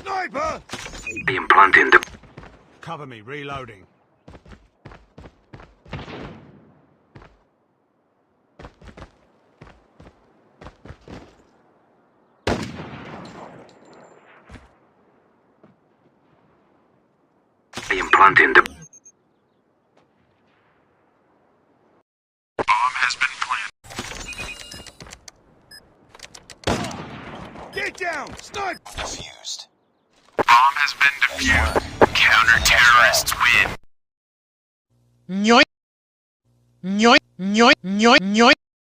Sniper! Implanting the... Cover me, reloading. Implanting the... Bomb has been planted. Get down! Snipe! Defused. Bomb has been defused. Counter-terrorists win. Nhoi. Nhoi, nhoi, nhoi, nhoi.